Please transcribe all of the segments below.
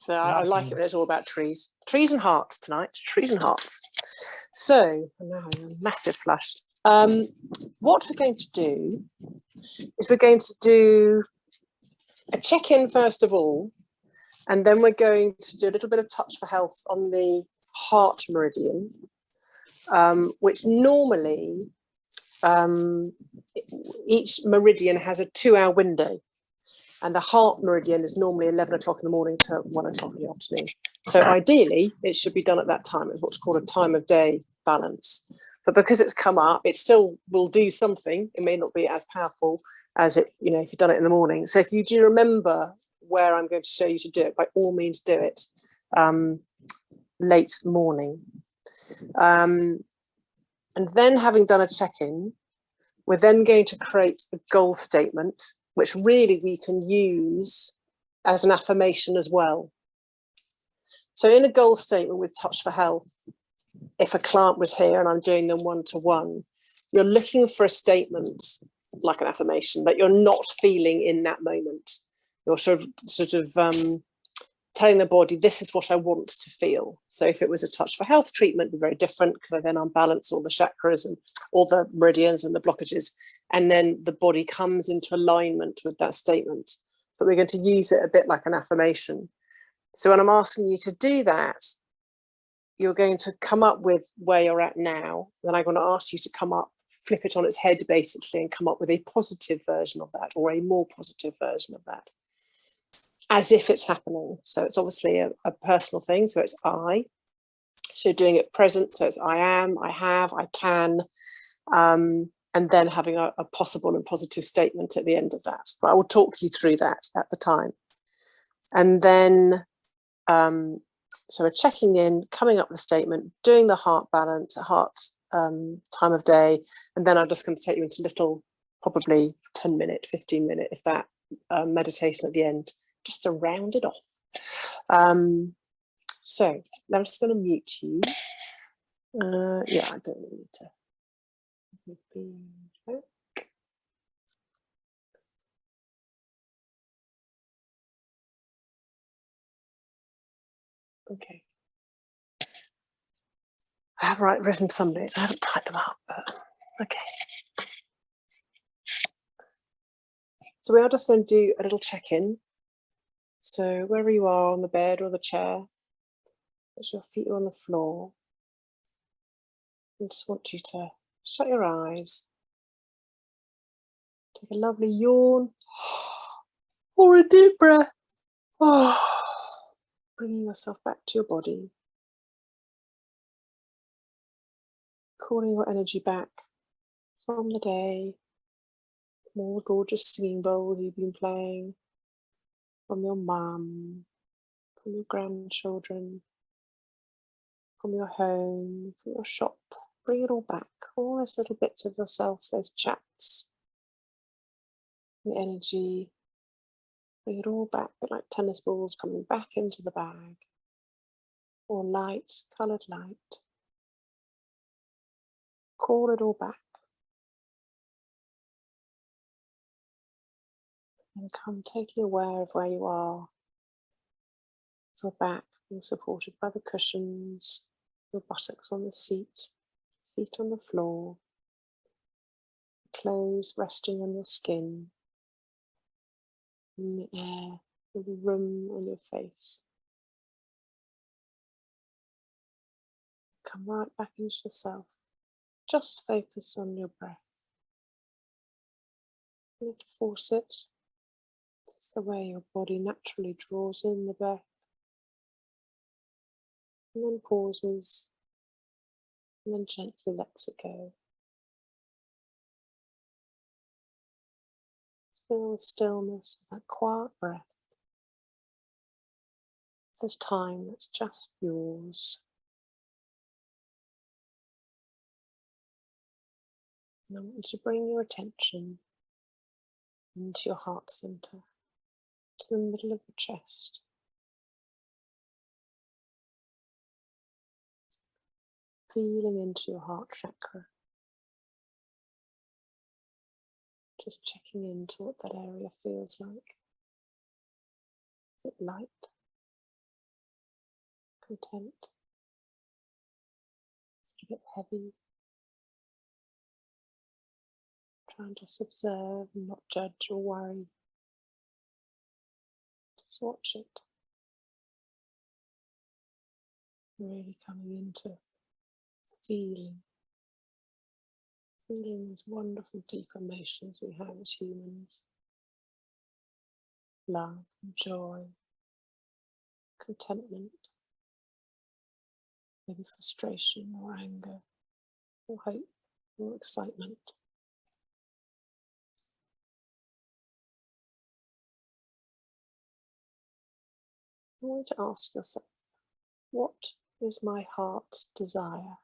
So I like it when it's all about trees. Trees and hearts tonight. Trees and hearts. So now I'm a massive flush. What we're going to do is we're going to do a check-in first of all, and then we're going to do a little bit of touch for health on the heart meridian, which normally each meridian has a 2-hour window. And the heart meridian is normally 11 o'clock in the morning to 1 o'clock in the afternoon. So ideally, it should be done at that time. It's what's called a time of day balance. But because it's come up, it still will do something. It may not be as powerful as it, if you've done it in the morning. So if you do remember where I'm going to show you to do it, by all means do it late morning. And then having done a check-in, we're then going to create a goal statement, which really we can use as an affirmation as well. So in a goal statement with Touch for Health, if a client was here and I'm doing them one-to-one, you're looking for a statement like an affirmation that you're not feeling in that moment. You're sort of telling the body, this is what I want to feel. So if it was a Touch for Health treatment, it'd be very different because I then unbalance all the chakras and all the meridians and the blockages. And then the body comes into alignment with that statement. But we're going to use it a bit like an affirmation. So when I'm asking you to do that, you're going to come up with where you're at now. Then I'm going to ask you to come up, flip it on its head basically, and come up with a positive version of that or a more positive version of that, as if it's happening. So it's obviously a personal thing. So it's I. So doing it present. So it's I am, I have, I can. And then having a possible and positive statement at the end of that. But I will talk you through that at the time. And then, so we're checking in, coming up with a statement, doing the heart balance, heart time of day. And then I'm just going to take you into little, probably 10-minute, 15-minute, if that, meditation at the end, just to round it off. So I'm just going to mute you. Yeah, I don't need to. Okay. I have written some notes. I haven't typed them up, but okay. So we are just going to do a little check-in. So wherever you are on the bed or the chair, as your feet are on the floor, I just want you to shut your eyes. Take a lovely yawn or a deep breath. Bringing yourself back to your body. Calling your energy back from the day, from all the gorgeous singing bowls you've been playing, from your mum, from your grandchildren, from your home, from your shop. Bring it all back, all those little bits of yourself, those chats, the energy. Bring it all back, a bit like tennis balls coming back into the bag, or light, coloured light. Call it all back. And come totally aware of where you are. Your back being supported by the cushions, your buttocks on the seat, feet on the floor, clothes resting on your skin, in the air, with the room on your face. Come right back into yourself. Just focus on your breath. You don't have to force it. It's the way your body naturally draws in the breath and then pauses and then gently lets it go. Feel the stillness of that quiet breath. This time that's just yours. And I want you to bring your attention into your heart center, to the middle of your chest. Feeling into your heart chakra. Just checking into what that area feels like. Is it light? content. It's a bit heavy. Try and just observe and not judge or worry. Just watch it. Really coming into feeling these wonderful deep emotions we have as humans. Love, joy, contentment, maybe frustration or anger or hope or excitement. I want you to ask yourself, what is my heart's desire?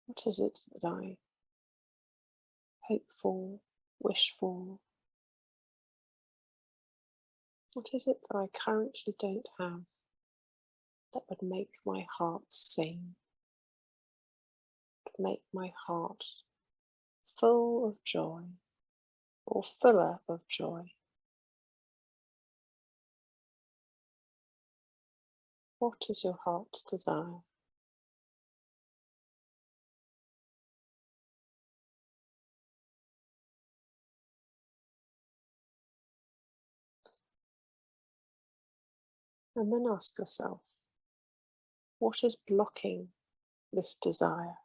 What is it that I hope for, wish for? What is it that I currently don't have that would make my heart sing, make my heart full of joy or fuller of joy? What is your heart's desire? And then ask yourself, what is blocking this desire?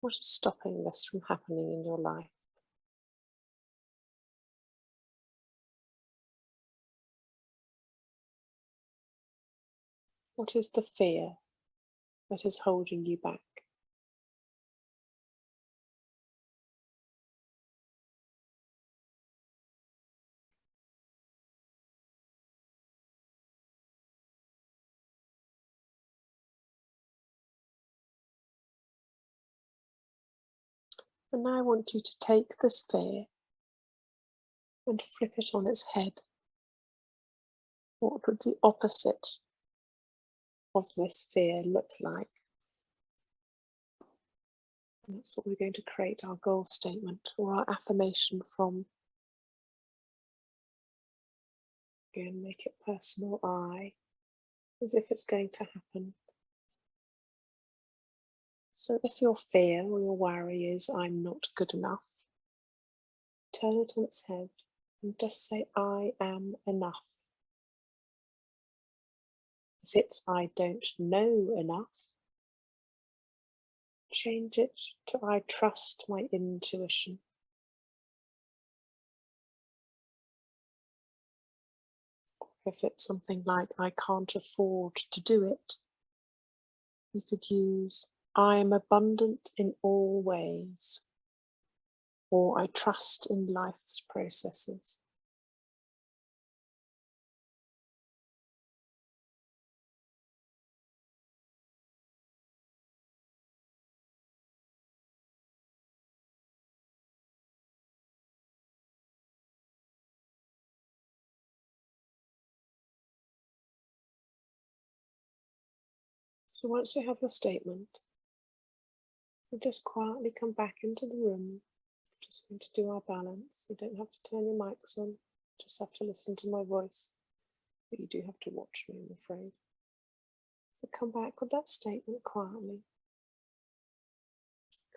What is stopping this from happening in your life? What is the fear that is holding you back? And now I want you to take this fear and flip it on its head. What would the opposite of this fear look like? And that's what we're going to create our goal statement or our affirmation from. Again, make it personal I, as if it's going to happen. So if your fear or your worry is I'm not good enough, turn it on its head and just say I am enough. If it's I don't know enough, change it to I trust my intuition. If it's something like I can't afford to do it, you could use I am abundant in all ways, or I trust in life's processes. So once you have your statement, you just quietly come back into the room. We're just going to do our balance. You don't have to turn your mics on, you just have to listen to my voice. But you do have to watch me, I'm afraid. So come back with that statement quietly.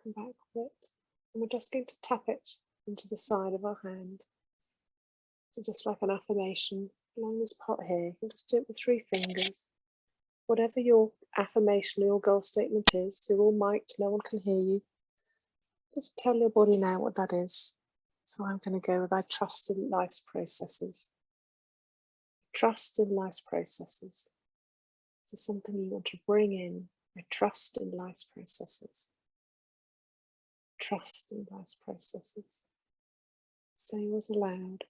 Come back with it. And we're just going to tap it into the side of our hand. So just like an affirmation along this pot here, you can just do it with 3 fingers. Whatever your affirmation or your goal statement is, you're all mic'd, no one can hear you. Just tell your body now what that is. So I'm going to go with I trust in life's processes. Trust in life's processes. So something you want to bring in. I trust in life's processes. Trust in life's processes. Say yours aloud.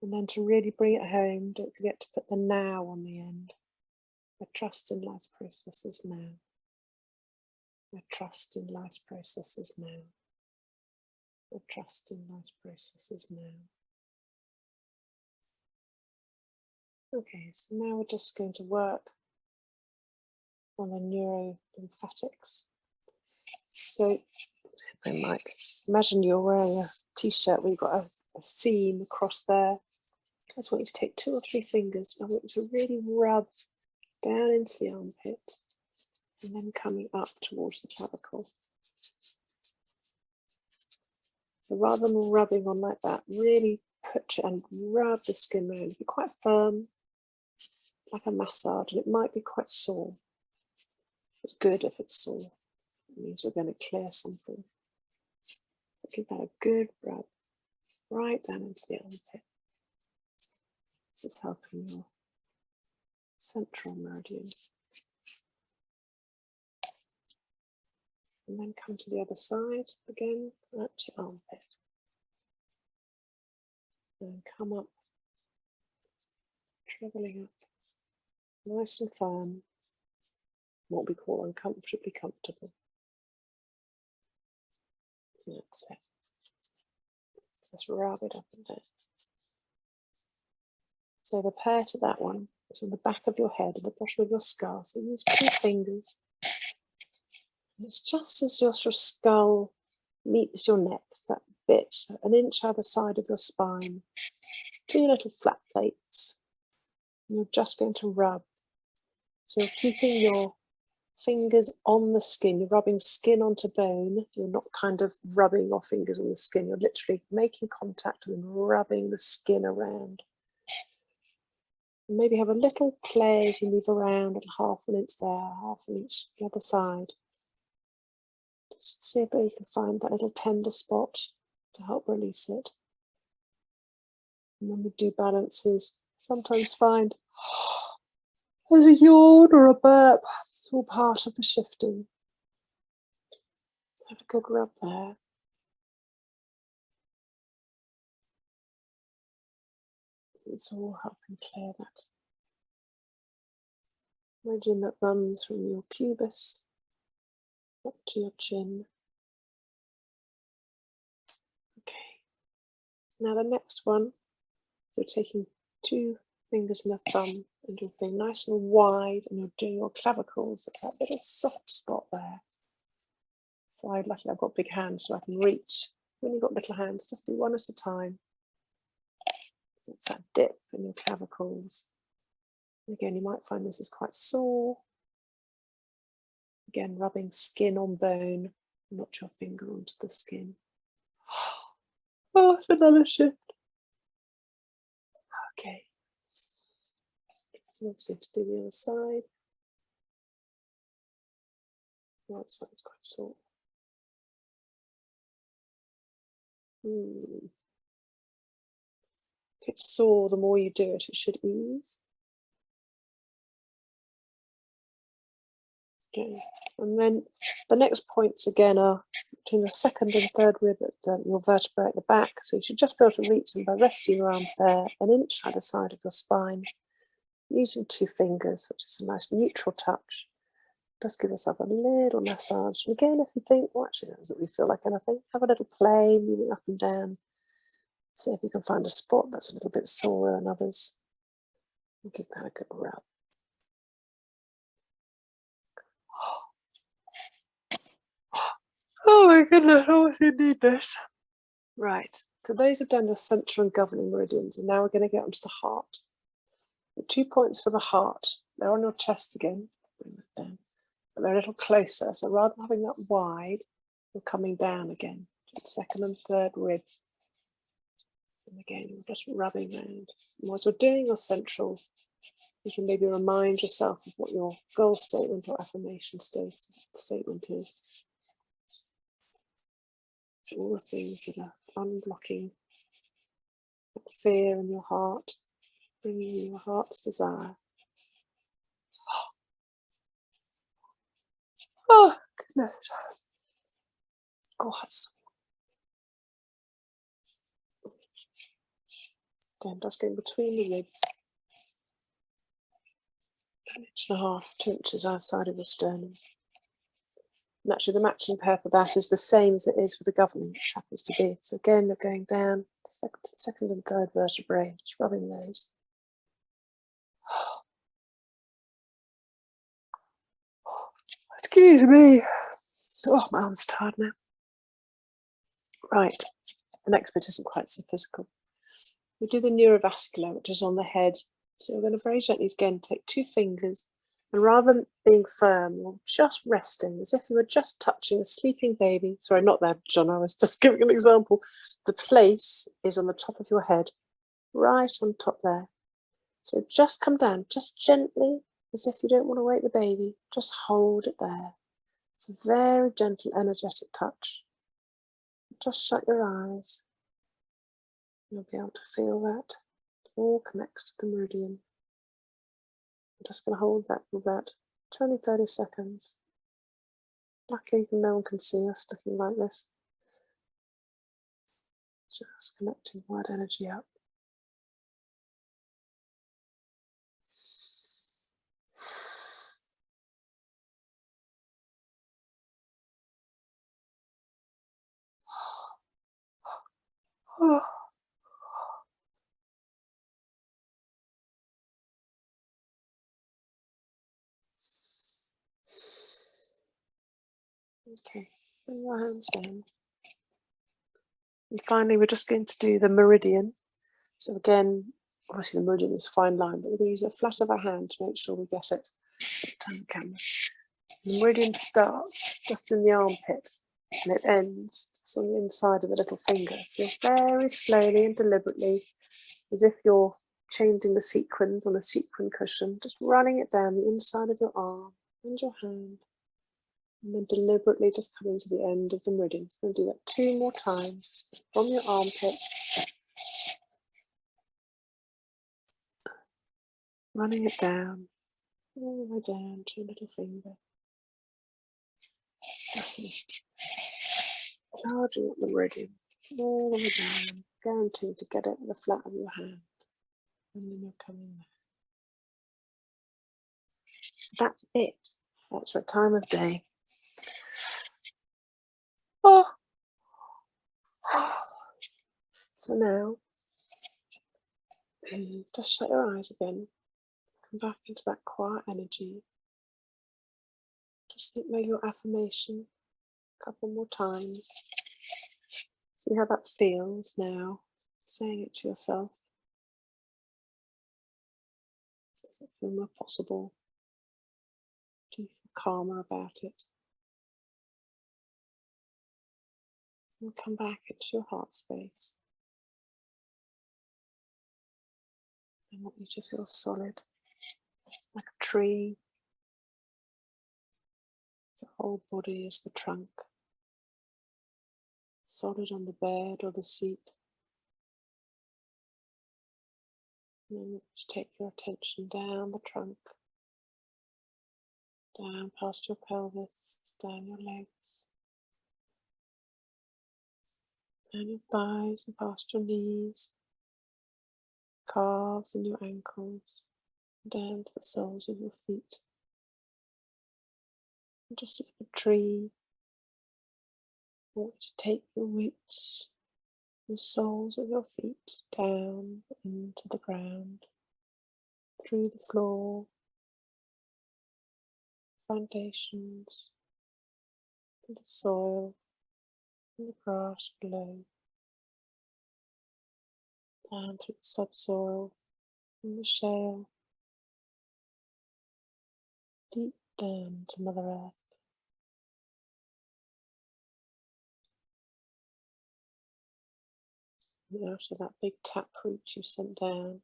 And then to really bring it home, don't forget to put the now on the end. I trust in life's processes now. I trust in life's processes now. I trust in life's processes now. Okay, so now we're just going to work on the neurolymphatics. So And like, imagine you're wearing a t-shirt where you've got a seam across there. I just want you to take 2 or 3 fingers. I want you to really rub down into the armpit and then coming up towards the clavicle. So rather than rubbing on like that, really put it and rub the skin around. Be quite firm, like a massage, and it might be quite sore. It's good if it's sore. It means we're going to clear something. So give that a good rub right down into the armpit. This is helping your central meridian. And then come to the other side again, right to your armpit. And come up, travelling up, nice and firm, what we call uncomfortably comfortable. That's it. So just rub it up and down. So the pair to that one is on the back of your head and the bottom of your skull. So use 2 fingers. And it's just as your skull meets your neck, that bit, an inch either side of your spine. It's 2 little flat plates. And you're just going to rub. So you're keeping your fingers on the skin. You're rubbing skin onto bone. You're not kind of rubbing your fingers on the skin. You're literally making contact and rubbing the skin around. And maybe have a little play as you move around, a half an inch there, half an inch the other side. Just see if you can find that little tender spot to help release it. And when we do balances, sometimes find there's a yawn or a burp. It's all part of the shifting. Have a good rub there. It's all helping clear that meridian that runs from your pubis up to your chin. Okay. Now the next one, so taking 2 fingers and a thumb and you're being nice and wide and you're doing your clavicles. It's that little soft spot there. So luckily I've got big hands so I can reach. When you've got little hands, just do one at a time. So it's that dip in your clavicles. And again, you might find this is quite sore. Again, rubbing skin on bone, not your finger onto the skin. Oh, it's another shift. Okay. Let's go to do the other side. Right side's quite sore. If it's sore, the more you do it, it should ease. Okay, and then the next points again are between the second and third rib at your vertebrae at the back. So you should just be able to reach them by resting your arms there, an inch either side of your spine, using 2 fingers, which is a nice neutral touch. Just give yourself a little massage. And again, if you think, well, actually, that doesn't really feel like anything, have a little play, moving up and down. See if you can find a spot that's a little bit sorer than others. And give that a good rub. Oh my goodness, oh, you need this. Right, so those have done your central and governing meridians, and now we're going to get onto the heart. The 2 points for the heart, they're on your chest again. Bring that down. But they're a little closer, so rather than having that wide, you're coming down again to the second and third rib. And again, you're just rubbing around. And as you're doing your central, you can maybe remind yourself of what your goal statement or affirmation statement is. So all the things that are unblocking that fear in your heart, bringing in your heart's desire. Oh, goodness. God. Again, just going between the ribs. 1.5 inches, 2 inches outside of the sternum. And actually the matching pair for that is the same as it is for the governing, which happens to be. So again, we're going down second and third vertebrae, just rubbing those. Excuse me. Oh, my arm's tired now. Right, the next bit isn't quite so physical. We do the neurovascular, which is on the head. So we're going to very gently again take 2 fingers, and rather than being firm, or just resting, as if you were just touching a sleeping baby. Sorry, not that, John, I was just giving an example. The place is on the top of your head, right on top there. So just come down, just gently, as if you don't want to wake the baby. Just hold it there. It's a very gentle, energetic touch. Just shut your eyes. You'll be able to feel that it all connects to the meridian. I'm just going to hold that for about 20-30 seconds. Luckily, no one can see us looking like this. Just connecting white energy up. Okay, bring your hands down. And finally, we're just going to do the meridian. So again, obviously the meridian is a fine line, but we're going to use a flat of our hand to make sure we get it. Turn the camera. The meridian starts just in the armpit and it ends just on the inside of the little finger. So very slowly and deliberately, as if you're changing the sequins on a sequin cushion, just running it down the inside of your arm and your hand, and then deliberately just coming to the end of the meridian. So we'll do that 2 more times from your armpit, running it down, all the way down to your little finger. Just charging up the meridian, all the way down, guaranteed to get it with the flat of your hand, and then you're coming back. So that's it. That's your time of day. Oh. So now, just shut your eyes again. Come back into that quiet energy. Just think maybe your affirmation a couple more times. See how that feels now, saying it to yourself. Does it feel more possible? Do you feel calmer about it? And come back into your heart space. I want you to feel solid, like a tree. Your whole body is the trunk, solid on the bed or the seat. And then you take your attention down the trunk, down past your pelvis, down your legs, down your thighs and past your knees, calves and your ankles, down to the soles of your feet. And just like a tree, I want you to take your roots, the soles of your feet down into the ground, through the floor, foundations, to the soil, and the grass below, down through the subsoil and the shale, deep down to Mother Earth. And out of that big taproot you sent down,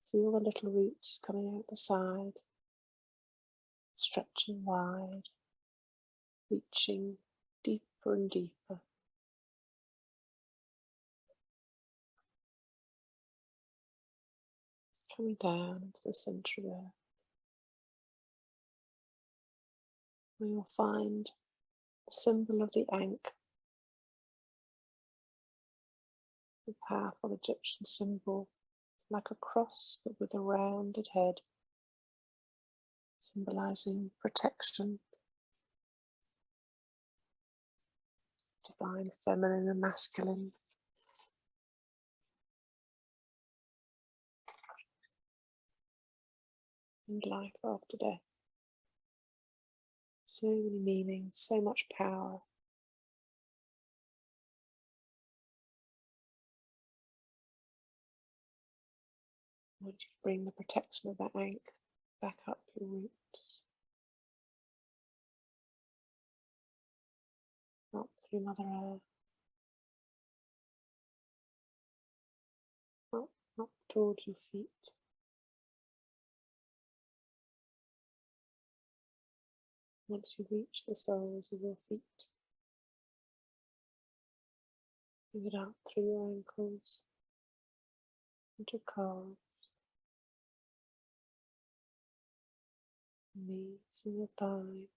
see all the little roots coming out the side, stretching wide, reaching deeper and deeper. Coming down into the centre of Earth, where you'll find the symbol of the Ankh, the powerful Egyptian symbol, like a cross but with a rounded head, symbolising protection, divine feminine and masculine. And life after death. So many meanings, so much power. bring the protection of that anchor back up your roots, up through Mother Earth, up towards your feet. Once you reach the soles of your feet, bring it up through your ankles, into calves, knees and your thighs,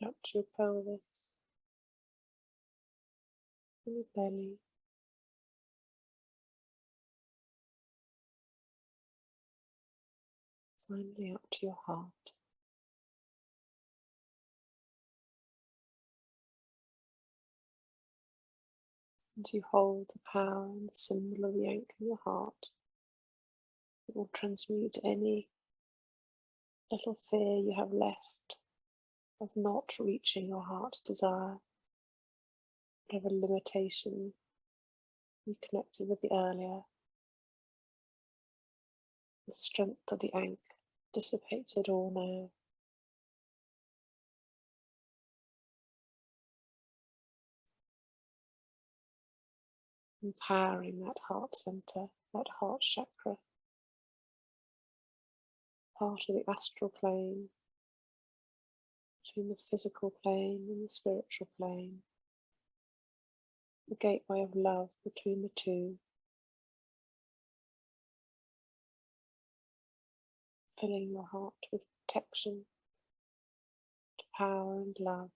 up to your pelvis, and your belly, finally up to your heart. As you hold the power and the symbol of the anchor in your heart, it will transmute any little fear you have left of not reaching your heart's desire, whatever limitation you connected with the earlier. The strength of the anchor dissipates it all now. Empowering that heart center, that heart chakra, part of the astral plane, between the physical plane and the spiritual plane, the gateway of love between the two, filling your heart with protection, power and love.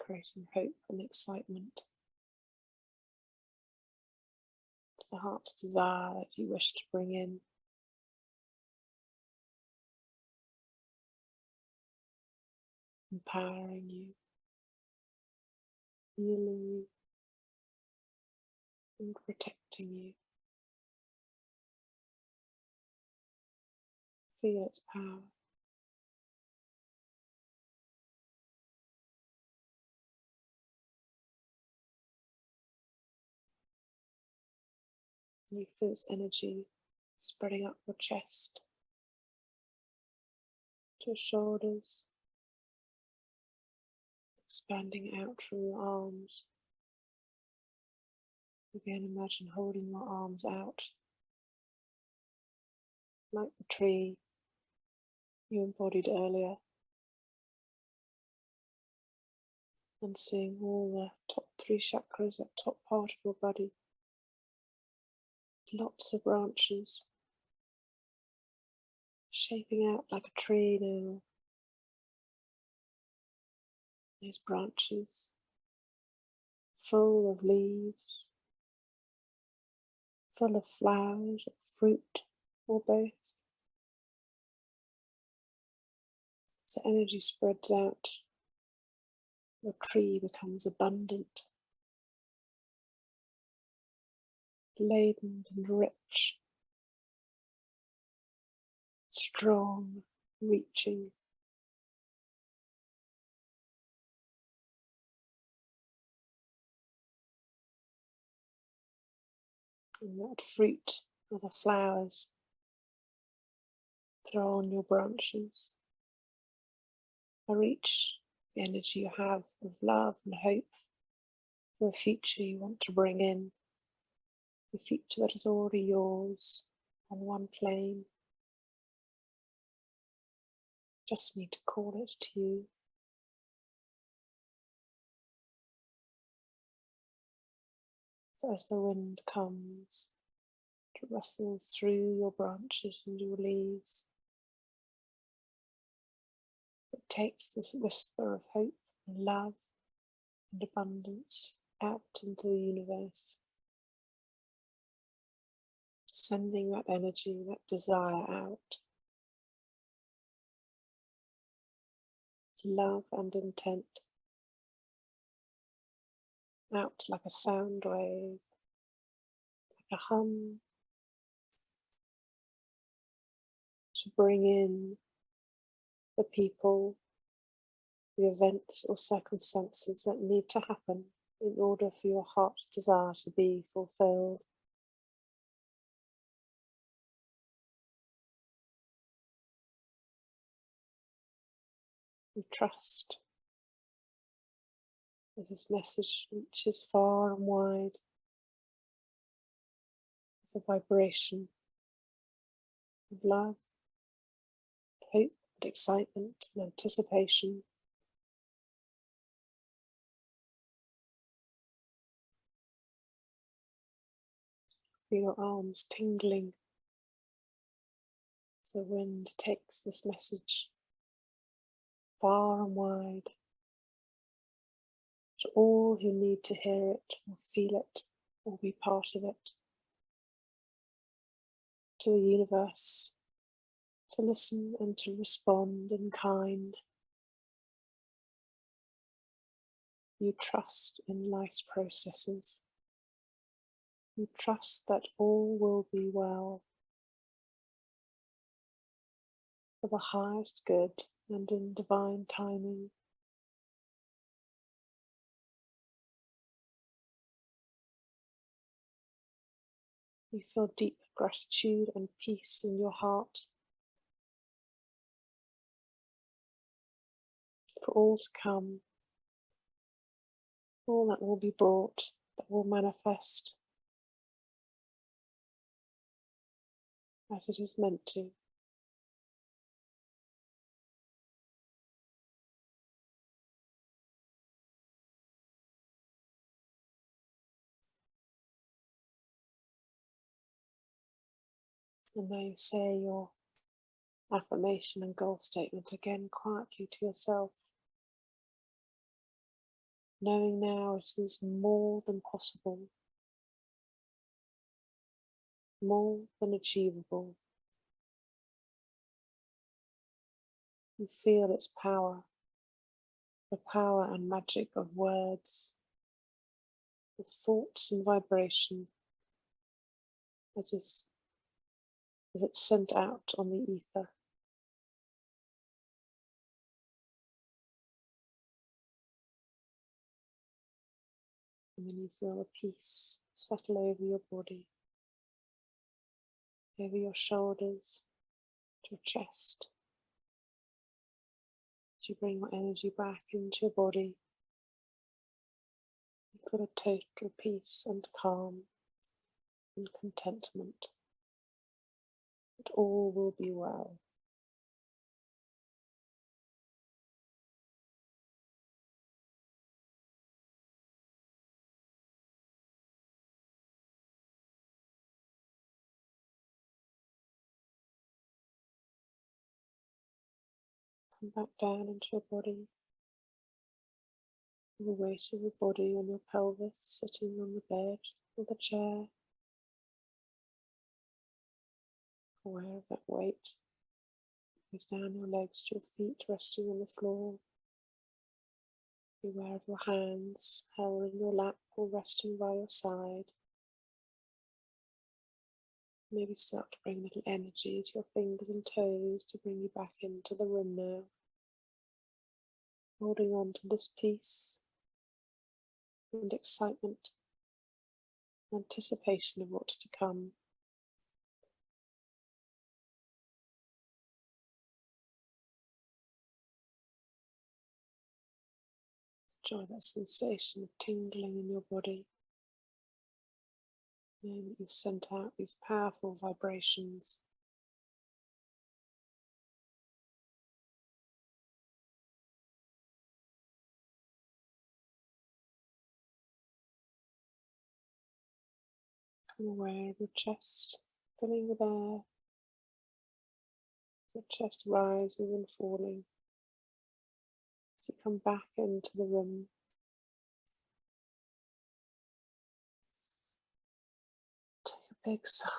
Creating hope and excitement. It's the heart's desire that you wish to bring in. Empowering you, healing you, and protecting you. Feel its power. You feel its energy spreading up your chest, to your shoulders, expanding out through your arms. Again, imagine holding your arms out like the tree you embodied earlier, and seeing all the top 3 chakras, that top part of your body. Lots of branches shaping out like a tree now. Those branches full of leaves, full of flowers or fruit or both. As the energy spreads out, the tree becomes abundant, laden and rich, strong, reaching. And that fruit of the flowers that are on your branches reach the energy you have of love and hope for the future you want to bring in, the future that is already yours on one plane. Just need to call it to you. So as the wind comes, it rustles through your branches and your leaves. It takes this whisper of hope and love and abundance out into the universe, sending that energy, that desire out to love and intent, out like a sound wave, like a hum, to bring in the people, the events or circumstances that need to happen in order for your heart's desire to be fulfilled. You trust that this message reaches far and wide as a vibration of love, hope and excitement and anticipation. Feel your arms tingling as the wind takes this message far and wide. To all who need to hear it or feel it or be part of it. To the universe, to listen and to respond in kind. You trust in life's processes. You trust that all will be well for the highest good and in divine timing. You feel deep gratitude and peace in your heart for all to come, all that will be brought, that will manifest as it is meant to. And now you say your affirmation and goal statement again quietly to yourself, knowing now it is more than possible, more than achievable. You feel its power, the power and magic of words, of thoughts and vibration as it's sent out on the ether. And then you feel a peace settle over your body, over your shoulders, to your chest. As you bring your energy back into your body, you feel a total peace and calm and contentment. That all will be well. Come back down into your body. The weight of your body on your pelvis, sitting on the bed or the chair. Aware of that weight. Goes down your legs to your feet, resting on the floor. Be aware of your hands held in your lap or resting by your side. Maybe start to bring a little energy to your fingers and toes to bring you back into the room now. Holding on to this peace and excitement, anticipation of what's to come. Enjoy that sensation of tingling in your body. Knowing that you've sent out these powerful vibrations. Become aware of your chest filling with air. Your chest rising and falling as you come back into the room. Take a big sigh.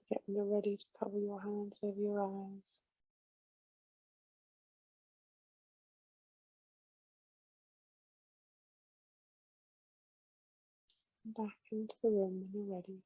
Forget when you're ready to cover your hands over your eyes. Back into the room when you're ready.